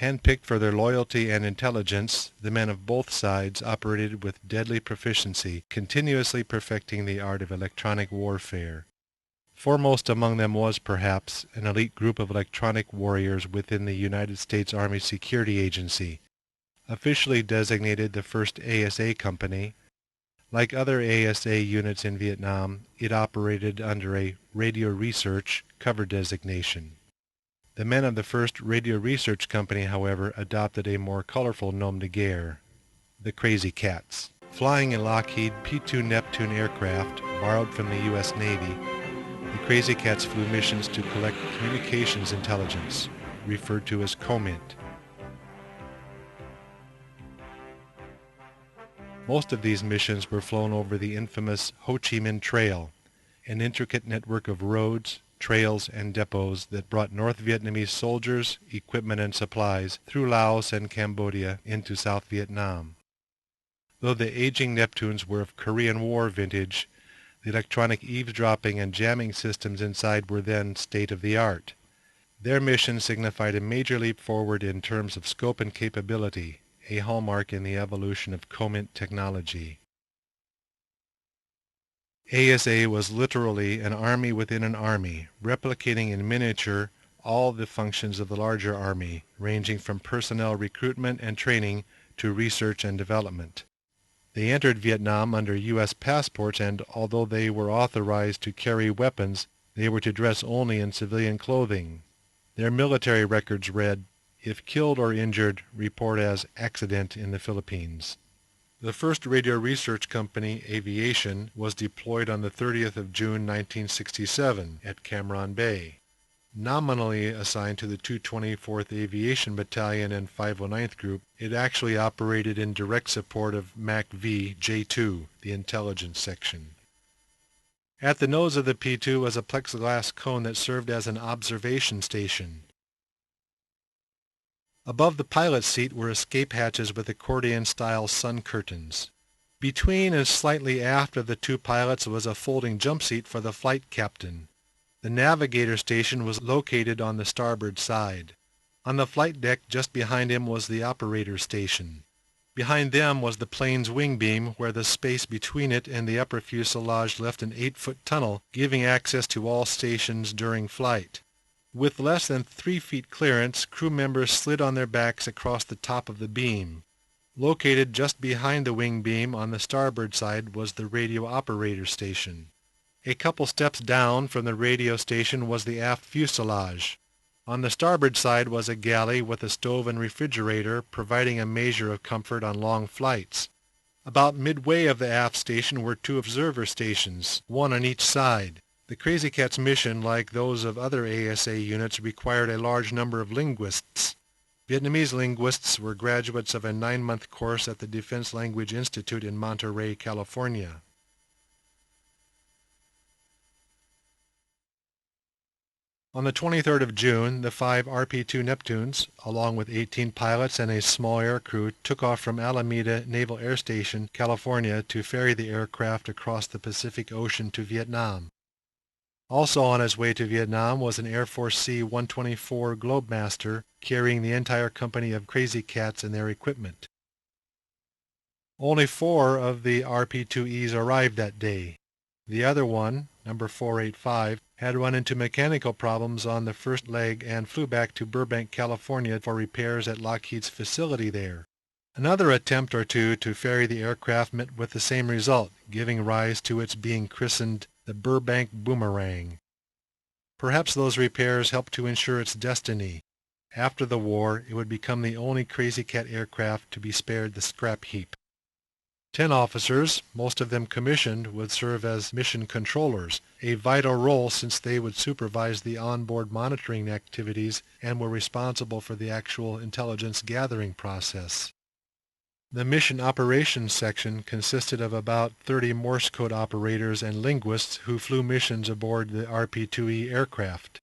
Handpicked for their loyalty and intelligence, the men of both sides operated with deadly proficiency, continuously perfecting the art of electronic warfare. Foremost among them was, perhaps, an elite group of electronic warriors within the United States Army Security Agency, officially designated the 1st ASA Company. Like other ASA units in Vietnam, it operated under a Radio Research cover designation. The men of the 1st Radio Research Company, however, adopted a more colorful nom de guerre, the Crazy Cats. Flying a Lockheed P-2 Neptune aircraft borrowed from the U.S. Navy, the Crazy Cats flew missions to collect communications intelligence, referred to as COMINT. Most of these missions were flown over the infamous Ho Chi Minh Trail, an intricate network of roads, trails, and depots that brought North Vietnamese soldiers, equipment, and supplies through Laos and Cambodia into South Vietnam. Though the aging Neptunes were of Korean War vintage, the electronic eavesdropping and jamming systems inside were then state-of-the-art. Their mission signified a major leap forward in terms of scope and capability, a hallmark in the evolution of COMINT technology. ASA was literally an army within an army, replicating in miniature all the functions of the larger army, ranging from personnel recruitment and training to research and development. They entered Vietnam under U.S. passports, and although they were authorized to carry weapons, they were to dress only in civilian clothing. Their military records read, "If killed or injured, report as accident in the Philippines." The 1st Radio Research Company, Aviation, was deployed on the 30th of June 1967 at Cam Ranh Bay. Nominally assigned to the 224th Aviation Battalion and 509th Group, it actually operated in direct support of MAC-V J2, the intelligence section. At the nose of the P-2 was a plexiglass cone that served as an observation station. Above the pilot's seat were escape hatches with accordion-style sun curtains. Between and slightly aft of the two pilots was a folding jump seat for the flight captain. The navigator station was located on the starboard side. On the flight deck just behind him was the operator station. Behind them was the plane's wing beam, where the space between it and the upper fuselage left an 8-foot tunnel, giving access to all stations during flight. With less than 3 feet clearance, crew members slid on their backs across the top of the beam. Located just behind the wing beam on the starboard side was the radio operator station. A couple steps down from the radio station was the aft fuselage. On the starboard side was a galley with a stove and refrigerator, providing a measure of comfort on long flights. About midway of the aft station were 2 observer stations, one on each side. The Crazy Cats' mission, like those of other ASA units, required a large number of linguists. Vietnamese linguists were graduates of a 9-month course at the Defense Language Institute in Monterey, California. On the 23rd of June, the 5 RP-2 Neptunes, along with 18 pilots and a small aircrew, took off from Alameda Naval Air Station, California, to ferry the aircraft across the Pacific Ocean to Vietnam. Also on its way to Vietnam was an Air Force C-124 Globemaster carrying the entire company of Crazy Cats and their equipment. Only 4 of the RP-2Es arrived that day. The other one, number 485, had run into mechanical problems on the first leg and flew back to Burbank, California for repairs at Lockheed's facility there. Another attempt or two to ferry the aircraft met with the same result, giving rise to its being christened the Burbank Boomerang. Perhaps those repairs helped to ensure its destiny. After the war, it would become the only Crazy Cat aircraft to be spared the scrap heap. 10 officers, most of them commissioned, would serve as mission controllers, a vital role since they would supervise the onboard monitoring activities and were responsible for the actual intelligence gathering process. The mission operations section consisted of about 30 Morse code operators and linguists who flew missions aboard the RP-2E aircraft.